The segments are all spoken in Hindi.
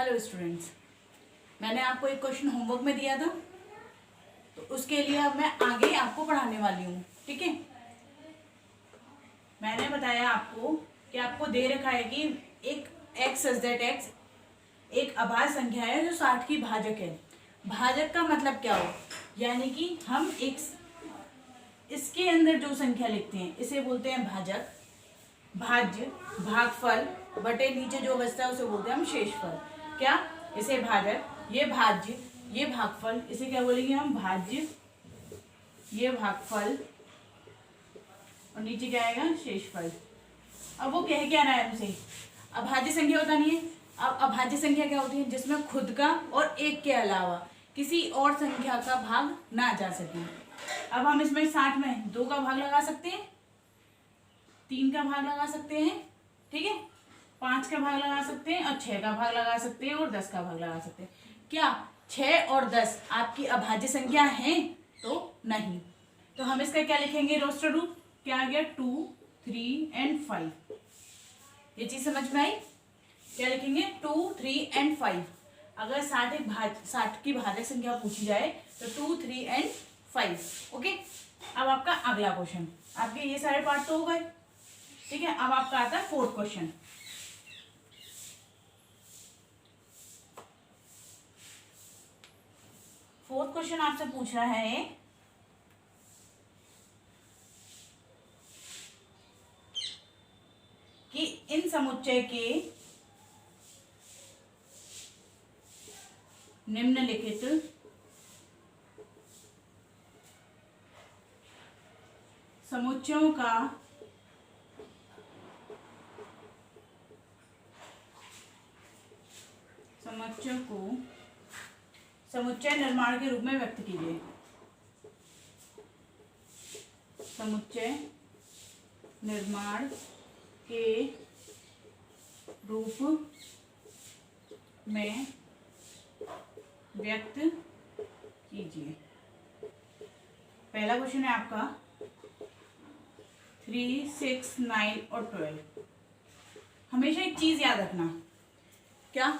हेलो स्टूडेंट्स, मैंने आपको एक क्वेश्चन होमवर्क में दिया था, तो उसके लिए अब मैं आगे आपको पढ़ाने वाली हूँ। ठीक है, मैंने बताया आपको कि आपको दे रखा है कि एक एक्स सच दैट एक्स एक अभाज्य संख्या है जो 60 की भाजक है। भाजक का मतलब क्या हो, यानी कि हम एक इसके अंदर जो संख्या लिखते हैं इसे बोलते हैं भाजक। भाज्य, भागफल बटे नीचे जो बचता है उसे बोलते हैं हम शेषफल। क्या, इसे भाजक, ये भाज्य, ये भागफल, इसे क्या बोलेंगे हम भाज्य, ये भागफल और नीचे क्या आएगा शेषफल। अब वो कह क्या रहा है हमसे, अभाज्य संख्या होता नहीं है। अब अभाज्य संख्या क्या होती है, जिसमें खुद का और एक के अलावा किसी और संख्या का भाग ना जा सके। अब हम इसमें 60 में 2 का भाग लगा सकते हैं, 3 का भाग लगा सकते हैं, ठीक है, 5 का भाग लगा सकते हैं और 6 का भाग लगा सकते हैं और 10 का भाग लगा सकते हैं। क्या 6 और 10 आपकी अभाज्य संख्या हैं? तो नहीं। तो हम इसका क्या लिखेंगे, रोस्टर रूप क्या आ गया, 2, 3 एंड 5। ये चीज समझ में आई? क्या लिखेंगे, 2, 3 एंड 5। अगर 60 की भाजक संख्या पूछी जाए तो 2, 3 एंड 5। ओके, अब आपका अगला क्वेश्चन, आपके ये सारे पार्ट तो हो गए। ठीक है, अब आपका आता है 4th क्वेश्चन। फोर्थ क्वेश्चन आपसे पूछ रहा है कि इन समुच्चय के निम्नलिखित समुच्चयों का समुच्चय को समुच्चय निर्माण के रूप में व्यक्त कीजिए। समुच्चय निर्माण के रूप में व्यक्त कीजिए। पहला क्वेश्चन है आपका 3, 6, 9 और 12। हमेशा एक चीज याद रखना, क्या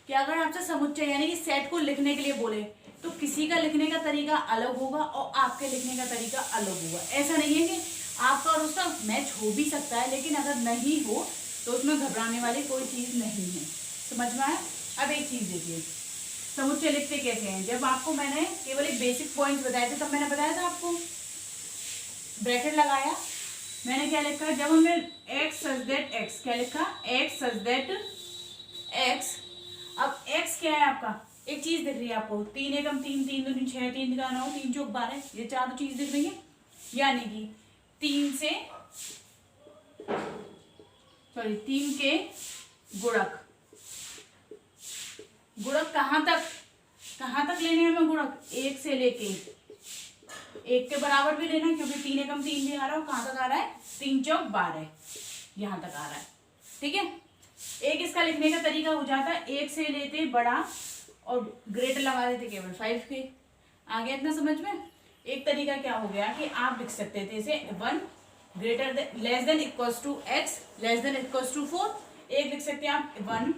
कि अगर आपसे समुच्चय यानी कि सेट को लिखने के लिए बोले तो किसी का लिखने का तरीका अलग होगा और आपके लिखने का तरीका अलग होगा। ऐसा नहीं है कि आपका और उसका मैच हो भी सकता है, लेकिन अगर नहीं हो तो उसमें घबराने वाली कोई चीज नहीं है। समझ में आया? अब एक चीज देखिए, समुच्चय लिखते कैसे हैं। जब आपको मैंने केवल एक बेसिक पॉइंट बताए थे तब मैंने बताया था आपको, ब्रैकेट लगाया, मैंने क्या लिखा, जब हमने एक्स सच दैट एक्स, क्या लिखा, एक्स सच दैट एक्स। अब x क्या है आपका, एक चीज दिख रही है आपको, 3 एकम 3, 3 दूनी 6, 3 का 9, 3 चौक 12, ये 4 चीज दिख रही है। यानी कि 3 के गुणक, गुणक कहाँ तक लेने हैं हमें गुणक, 1 से लेके 1 के बराबर भी लेना है, क्योंकि 3 एकम 3 भी आ रहा है। कहाँ तक आ रहा है, 3 चौक 12, यहां तक आ रहा है। ठीक है, एक इसका लिखने का तरीका हो जाता है, 1 से लेते बड़ा और ग्रेटर लगा देते केवल 5 के। आ गया इतना समझ में? एक तरीका क्या हो गया कि आप लिख सकते थे इसे 1 greater less than equals to x less than equals to 4। एक लिख सकते हैं आप 1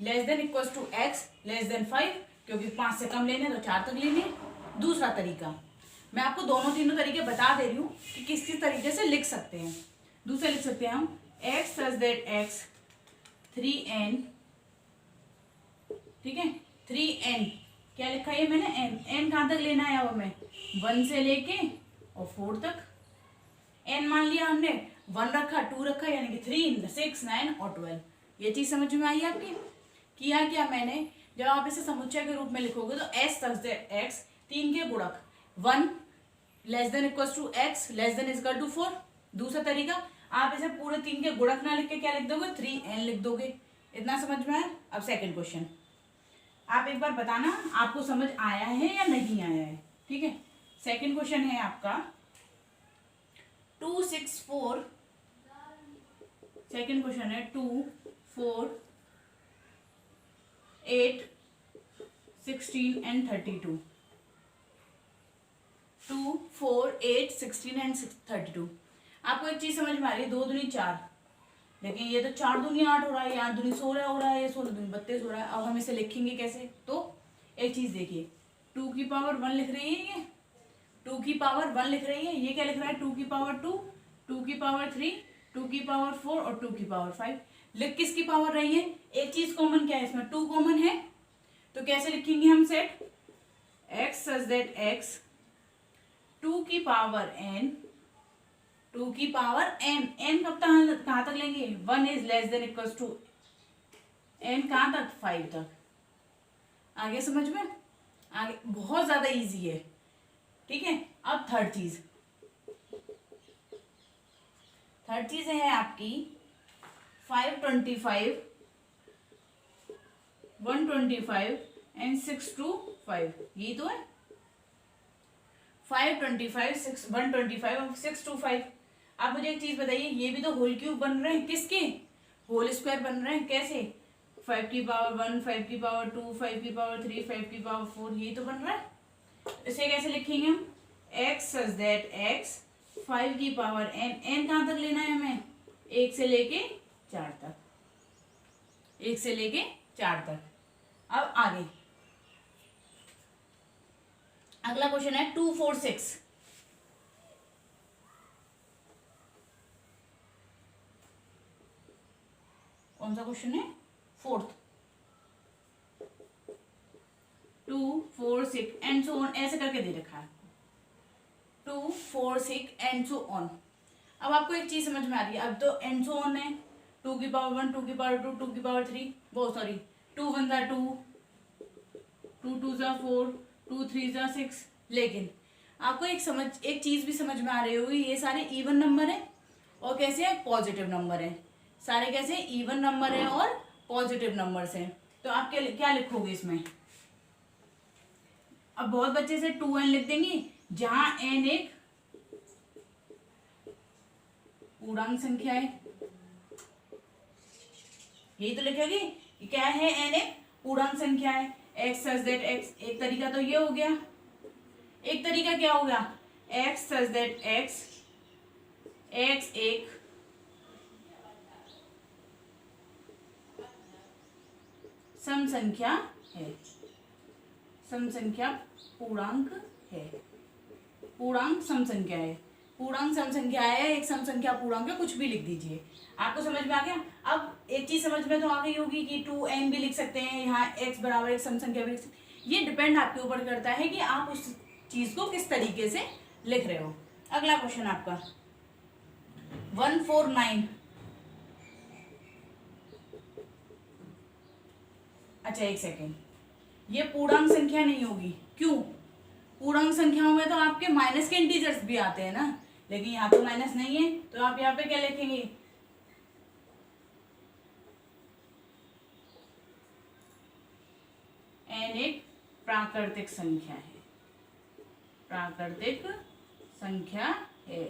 less than equals to x less than 5, क्योंकि 5 से कम लेने तो 4 तक लेने। दूसरा तरीका, मैं आपको तीनों तरीके बता दे रही हूँ कि किस किस तरीके से लिख सकते हैं। दूसरा लिख सकते हैं हम x such that x 3n, ठीक है, 3n क्या लिखा है मैंने, n कहाँ तक लेना है, अब हमें 1 से लेके और 4 तक। n मान लिया हमने, 1 रखा, 2 रखा, यानी कि 3, 6, 9 और 12। ये चीज समझ में आई आपकी? किया क्या मैंने, जब आप इसे समुच्चय के रूप में लिखोगे तो s सच दैट x 3 के गुणक 1 less than equal to x less than equal to 4। दूसरा तरीका, आप इसे पूरे 3 के गुणक ना लिख के क्या लिख दोगे, 3n लिख दोगे। इतना समझ में आया? अब सेकंड क्वेश्चन, आप एक बार बताना आपको समझ आया है या नहीं आया है। ठीक है, सेकंड क्वेश्चन है आपका 2, 6, 4। सेकंड क्वेश्चन है 2, 4, 8, 16 एंड 32। 2, 4, 8, 16 एंड 32। आपको एक चीज समझ में आ रही है, 2 दूनी 4, लेकिन ये तो 4 दूनी 8 हो रहा है, 8 दूनी 16 हो रहा है, 16 दूनी 32 हो रहा है। अब हम इसे लिखेंगे कैसे? तो एक चीज देखिए, 2 की पावर 1 लिख रही है, ये 2 की पावर 1 लिख रही है, ये क्या लिख रहा है 2 की पावर 2, 2 की पावर 3, 2 की पावर 4 और 2 की पावर 5। लिख किसकी पावर रही है? एक चीज कॉमन क्या है इसमें? 2 कॉमन है। तो कैसे लिखेंगे हम set x such that x 2 की पावर n, 2 की पावर n, n कब तक कहां तक लेंगे? 1 is less than equals to n कहां तक? 5 तक। आगे समझ में? आगे बहुत ज्यादा इजी है, ठीक है। अब थर्ड चीज है आपकी 525, 125 एंड 625, यही तो है 525, 125 और 625। आप मुझे एक चीज बताइए, ये भी तो होल क्यूब बन रहे हैं, किसके? होल स्क्वायर बन रहे हैं। कैसे? 5 की पावर 1, 5 की पावर 2, 5 की पावर 3, 5 की पावर 4, यही तो बन रहा है। इसे कैसे लिखेंगे हम? x सच दैट x 5 की पावर n, n कहां तक लेना है हमें? 1 से लेके 4 तक, 1 से लेके 4 तक। अब आगे अगला क्वेश्चन है 246। कौन सा क्वेश्चन है? 4th। 2, 4, 6 एंड सो ऑन, ऐसे करके दे रखा है 2, 4, 6 एंड सो ऑन। अब आपको एक चीज समझ में आ रही है, अब तो एंड सो ऑन है, 2 की पावर 1, 2 की पावर 2, 2 की पावर 3, वो सॉरी 2 1 जा 2, 2 2 जा 4, 2 3 जा 6। लेकिन आपको एक चीज भी समझ में आ रही होगी, ये सारे इवन नंबर है और कैसे है? पॉजिटिव नंबर है। सारे कैसे? इवन नंबर है और पॉजिटिव नंबर्स हैं। तो आप क्या लिखोगे इसमें? अब बहुत बच्चे से 2n लिख देंगे, जहां n एक पूर्णांक संख्या है, यही तो लिखेगी कि क्या है? n एक पूर्णांक संख्या है। x सच दैट x, एक तरीका तो ये हो गया, एक तरीका क्या हो गया? x such that x, x एक सम संख्या है, सम संख्या पूर्णांक है, पूर्णांक सम संख्या है, पूर्णांक सम संख्या है, एक सम संख्या पूर्णांक है, कुछ भी लिख दीजिए। आपको समझ में आ गया? अब एक चीज समझ में तो आ गई होगी कि 2n भी लिख सकते हैं, यहाँ x बराबर एक सम संख्या भी लिख सकते हैं। ये डिपेंड आपके ऊपर करता है कि आप उस चीज को किस तरीके से लिख रहे हो। अगला क्वेश्चन आपका 149। अच्छा एक सेकेंड, ये पूर्णांक संख्या नहीं होगी, क्यों? पूर्णांक संख्याओं में तो आपके माइनस के इंटीजर्स भी आते हैं ना, लेकिन यहाँ पे माइनस नहीं है, तो आप यहाँ पे क्या लिखेंगे? n एक प्राकृतिक संख्या है, प्राकृतिक संख्या है।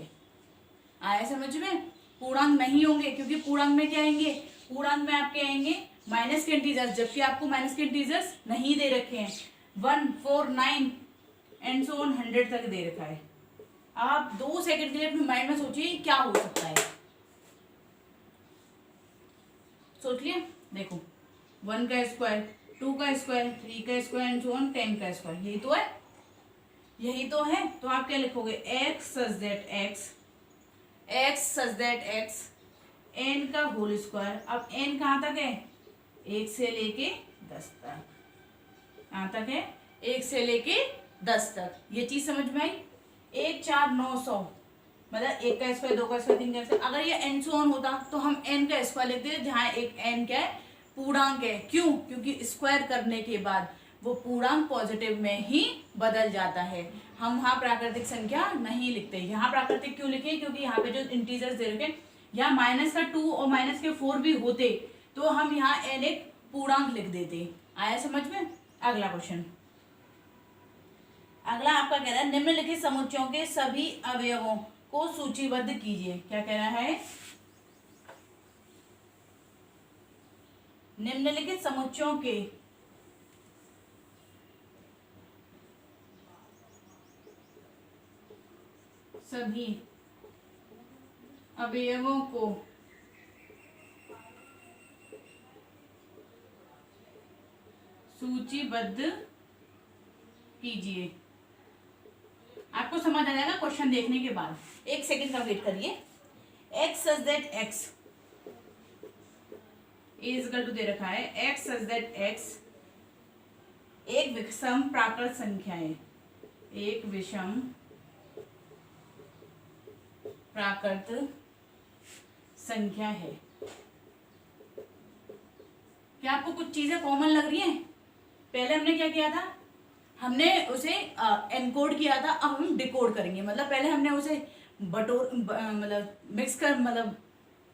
आया समझ में? पूर्णांक नहीं होंगे, क्योंकि पूर्णांक में क्या आएंगे? पूर्णांक में आपके आएंगे माइनस के इंटीजर्स, जबकि आपको माइनस के इंटीजर्स नहीं दे रखे हैं। 1, 4, 9 एंड सो ऑन 100 तक दे रखा है। आप 2 सेकंड के लिए अपने माइंड में सोचिए क्या हो सकता है। सोच लिया? देखो 1 का स्क्वायर, 2 का स्क्वायर, 3 का स्क्वायर एंड सो ऑन 10 का स्क्वायर, यही तो है, यही तो है। तो आप क्या लिखोगे? x such that x, x such that x n का होल स्क्वायर। अब n कहाँ तक है? 1 से लेके 10 तक, कहाँ तक है? 1 से लेके 10 तक। ये चीज समझ में आई? 1 4 900, मतलब 1 का स्क्वायर, 2 का स्क्वायर, 3 का स्क्वायर। अगर ये एन सो ऑन होता तो हम n का स्क्वायर लिखते हैं, जहाँ एक n क्या है? पूर्णांक है। क्यों? क्योंकि स्क्वायर करने के बाद वो पूर्णांक पॉजिटिव में ही बदल जाता है। हम वहाँ प्राकृतिक संख्या नहीं लिखते। यहाँ प्राकृतिक क्यों लिखे? क्योंकि यहाँ पे जो इंटीजर्स दे रखे, यहाँ माइनस का 2 और माइनस के 4 भी होते तो हम यहाँ n एक पूर्णांक लिख देते। आया समझ में? अगला क्वेश्चन, अगला आपका कह रहा है निम्नलिखित समुच्चयों के सभी अवयवों को सूचीबद्ध कीजिए। क्या कह रहा है? निम्नलिखित समुच्चयों के सभी अवयवों को सूचीबद्ध कीजिए। आपको समझ आ जाएगा क्वेश्चन देखने के बाद। एक सेकंड का वेट करिए। X such that x is equal to दे रखा है, एक्स सच दैट एक्स एक विषम प्राकृत संख्या है, एक विषम प्राकृत संख्या है। क्या आपको कुछ चीजें कॉमन लग रही हैं? पहले हमने क्या किया था, हमने उसे एनकोड किया था, अब हम डिकोड करेंगे। मतलब पहले हमने उसे मतलब मिक्स कर, मतलब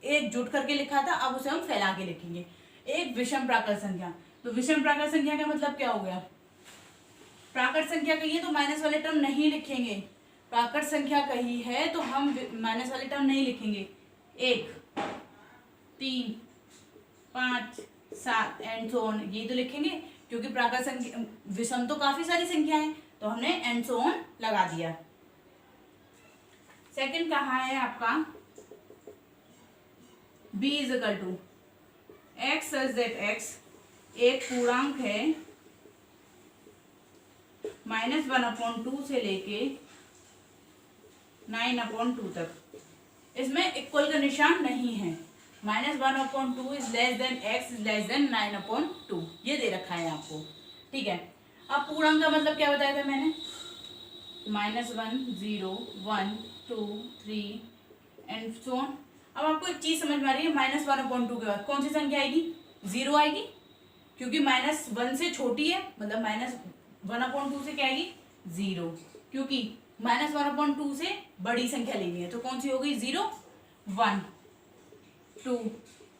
एक जुट करके लिखा था, अब उसे हम फैला के लिखेंगे। एक विषम प्राकृत संख्या, तो विषम प्राकृत संख्या का मतलब क्या हो गया? प्राकृत संख्या कही है तो माइनस वाले टर्म नहीं लिखेंगे। प्राकृत संख्या कही है तो हम माइनस वाले टर्म नहीं लिखेंगे। 1, 3, 5, 7 एंड सो ऑन, ये तो लिखेंगे, क्योंकि प्राकृत संख्या विषम तो काफी सारी संख्या है, तो हमने एंड सो ऑन लगा दिया। सेकंड कहा है आपका b is equal to x such that x एक पूर्णांक है -1/2 से लेके 9/2 तक। इसमें इक्वल का निशान नहीं है। -1/2 is less then x is less then 9/2, ये दे रखा है आपको। ठीक है, अब पूर्णांक का मतलब क्या बताया था मैंने? -1, 0, 1, 2, 3 एंड सो ऑन। अब आपको एक चीज समझ में आ रही है, -1/2 के बाद कौन सी संख्या आएगी? 0 आएगी, क्योंकि -1 से छोटी है, मतलब -1/2 से क्या आएगी? 0, क्योंकि -1/2 से बड़ी संख्या लेनी है, तो कौन सी हो गई? 0, 1, 2,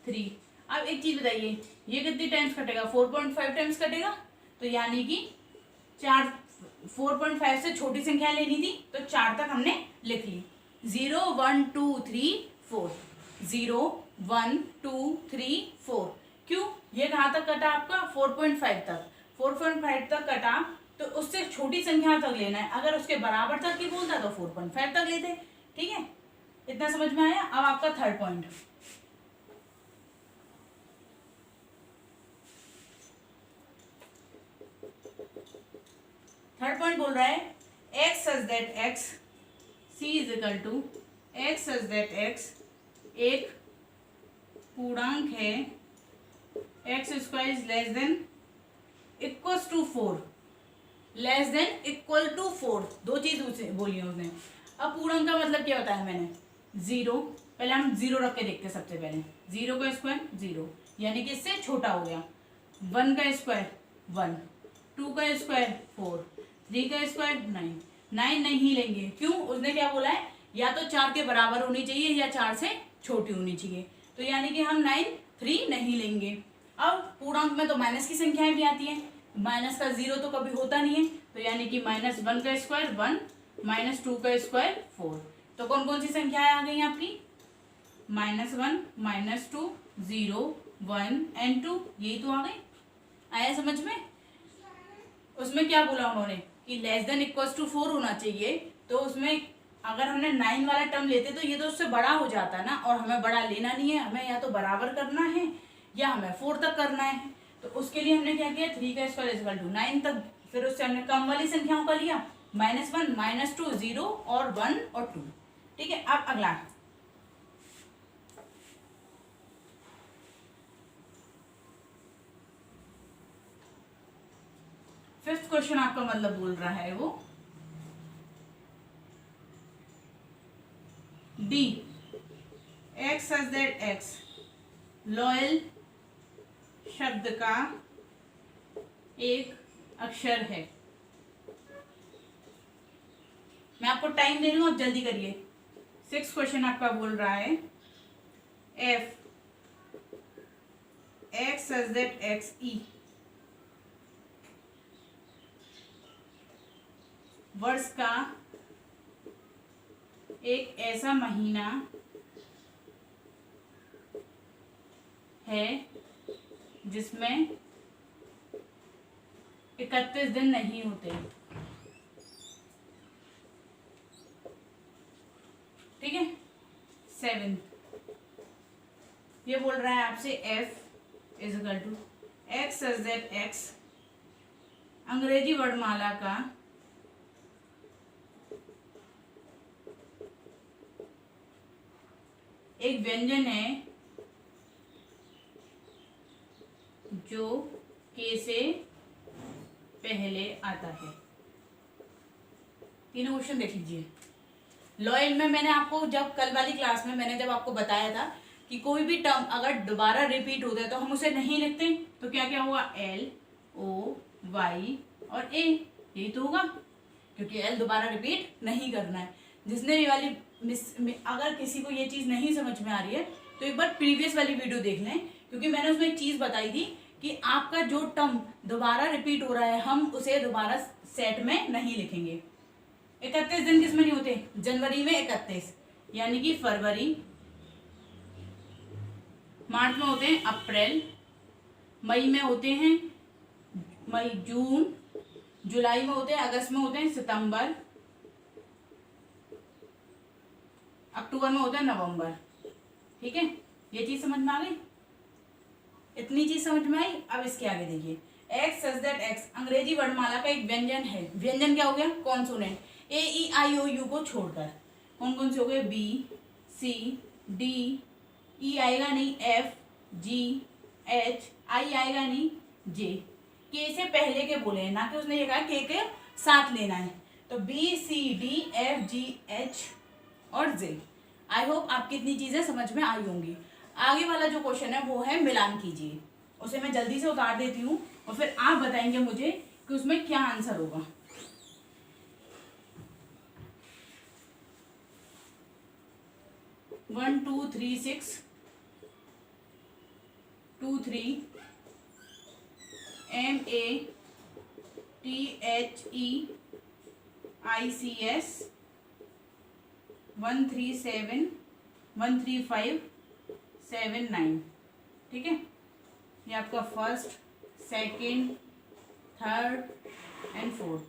3। अब एक चीज बताइए, ये कितनी टाइम्स कटेगा? 4.5 टाइम्स कटेगा। तो यानी कि 4.5 से छोटी संख्या लेनी थी, तो 4 तक हमने लिख ली। 0, 1, 2, 3, 4, 0, 1, 2, 3, 4। क्यों? ये कहाँ तक कटा आपका? 4.5 तक। 4.5 तक कटा, तो उससे छोटी संख्या तक लेना है। अगर उसके बराबर तक की बोलता तो 4.5 तक लेते। ठीक है, इतना समझ में आया? अब आपका थर्ड पॉइंट, बोल रहा है x such that x C is equal to x such that x एक पूर्णांक है, x square is less than equal to 4, less than equal to 4। दो चीज बोली है उसने। अब पूर्णांक का मतलब क्या बताया मैंने? 0। पहले हम 0 रख के देखते हैं। सबसे पहले 0 का स्क्वायर 0, यानी कि इससे छोटा हो गया। 1 का स्क्वायर 1, 2 का स्क्वायर 4, 3 का स्क्वायर 9। 9 नहीं लेंगे, क्यों? उसने क्या बोला है? या तो 4 के बराबर होनी चाहिए या 4 से छोटी होनी चाहिए। तो यानी कि हम 9, 3 नहीं लेंगे। अब पूर्णांक में तो माइनस की संख्याएं भी आती हैं, माइनस का 0 तो कभी होता नहीं है, तो यानी कि -1 का स्क्वायर 1, -2 का स्क्वायर 4। तो कौन कौन सी संख्याएं आ गई आपकी? -1, -2, 0, 1 एंड 2, यही तो आ गई। आया समझ में? उसमें क्या बोला उन्होंने कि लेस देन इक्वल टू 4 होना चाहिए। तो उसमें अगर हमने 9 वाला टर्म लेते तो ये तो उससे बड़ा हो जाता ना, और हमें बड़ा लेना नहीं है। हमें या तो बराबर करना है या हमें 4 तक करना है। तो उसके लिए हमने क्या किया? 3 का स्क्वायर इज इक्वल टू 9 तक। फिर उससे हमने कम वाली संख्याओं का लिया, -1, -2, 0 और 1 और 2। ठीक है, अब अगला फिफ्थ क्वेश्चन आपका मतलब बोल रहा है वो D x such that x loyal शब्द का एक अक्षर है। मैं आपको टाइम दे रही हूं, आप जल्दी करिए। 6 क्वेश्चन आपका बोल रहा है f x such that x ई वर्ष का एक ऐसा महीना है जिसमें 31 दिन नहीं होते। ठीक है, 7 ये बोल रहा है आपसे f is equal to x such that x अंग्रेजी वर्णमाला का एक व्यंजन है जो के से पहले आता है। तीनों क्वेश्चन देख लीजिए। लॉयल में मैंने आपको जब कल वाली क्लास में मैंने जब आपको बताया था कि कोई भी टर्म अगर दोबारा रिपीट होता है तो हम उसे नहीं लिखते, तो क्या क्या हुआ, एल ओ वाई और ए, यही तो होगा, क्योंकि एल दोबारा रिपीट नहीं करना है। जिसने ये वाली अगर किसी को ये चीज़ नहीं समझ में आ रही है तो एक बार प्रीवियस वाली वीडियो देख लें, क्योंकि मैंने उसमें एक चीज़ बताई थी कि आपका जो टर्म दोबारा रिपीट हो रहा है हम उसे दोबारा सेट में नहीं लिखेंगे। 31 दिन किसमें नहीं होते, जनवरी में 31, यानी कि फरवरी, मार्च में होते हैं अप्रैल, मई में होते हैं मई जून, जुलाई में होते हैं अगस्त में होते हैं सितंबर, अक्टूबर में होता है नवंबर। ठीक है, ये चीज समझ में आ गई, इतनी चीज समझ में आई। अब इसके आगे देखिए, एक्स सच दैट एक्स अंग्रेजी वर्णमाला का एक व्यंजन है। व्यंजन क्या हो गया, consonant, A E I O you को छोड़कर। कौन कौन से हो गए, बी सी डी, ई आएगा नहीं, एफ जी एच, आई आएगा नहीं, जे, के से पहले के बोले हैं, ना कि उसने ये कहा के साथ लेना है। तो B C D F G H और जे। आई होप आपकी इतनी चीजें समझ में आई होंगी। आगे वाला जो क्वेश्चन है वो है मिलान कीजिए, उसे मैं जल्दी से उतार देती हूँ और फिर आप बताएंगे मुझे कि उसमें क्या आंसर होगा। One two three six 2 3 MATHEICS 137 135 79। ठीक है, ये आपका first, second, third and fourth.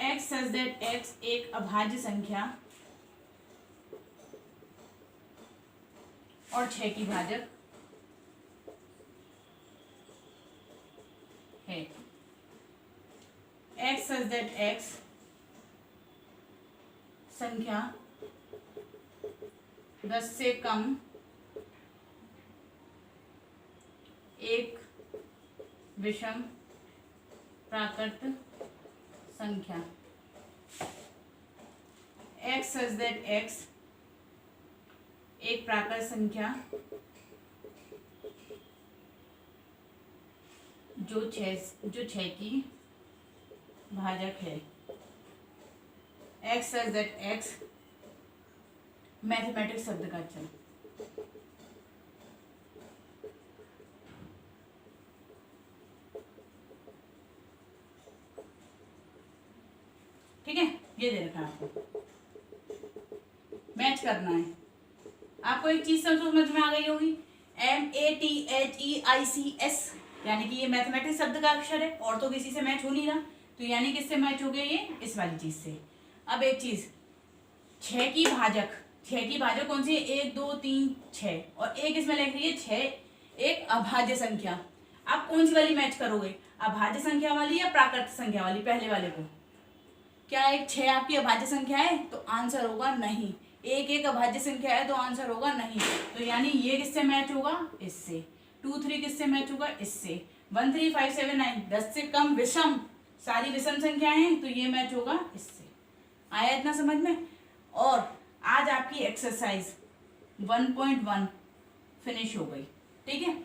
X such that x एक अभाज्य संख्या और 6 की भाजक है। एक्स सच दैट एक्स संख्या 10 से कम एक विषम प्राकृत संख्या। एक्स सच दैट एक्स एक प्राकृत संख्या जो छह की भाजक है। X such that x mathematics शब्द का अक्षर। ठीक है, ये दे रखा है आपको, मैच करना है। आपको एक चीज समझ में आ गई होगी, MATHEICS, यानी कि ये मैथमेटिक्स शब्द का अक्षर है और तो किसी से मैच हो नहीं रहा, तो यानी किससे मैच हो गया, ये इस वाली चीज से। अब एक चीज, 6 की भाजक कौन सी है, 1 2 3 6, और एक इसमें लिख रही है 6, एक अभाज्य संख्या। आप कौन सी वाली मैच करोगे, अभाज्य संख्या वाली या प्राकृत संख्या वाली, पहले वाले को। क्या एक 6 आपकी अभाज्य संख्या है, तो आंसर होगा नहीं। एक अभाज्य संख्या है तो आंसर होगा नहीं। तो यानी ये किससे मैच होगा, इससे। 2 3 किससे मैच होगा, इससे। 1 3 5 7 9 10 से कम विषम, सारी विषम संख्याएं हैं, तो ये मैच होगा इससे। आया इतना समझ में। और आज आपकी एक्सरसाइज 1.1 फिनिश हो गई। ठीक है,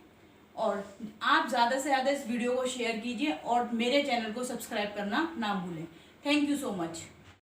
और आप ज़्यादा से ज़्यादा इस वीडियो को शेयर कीजिए और मेरे चैनल को सब्सक्राइब करना ना भूलें। Thank you so much.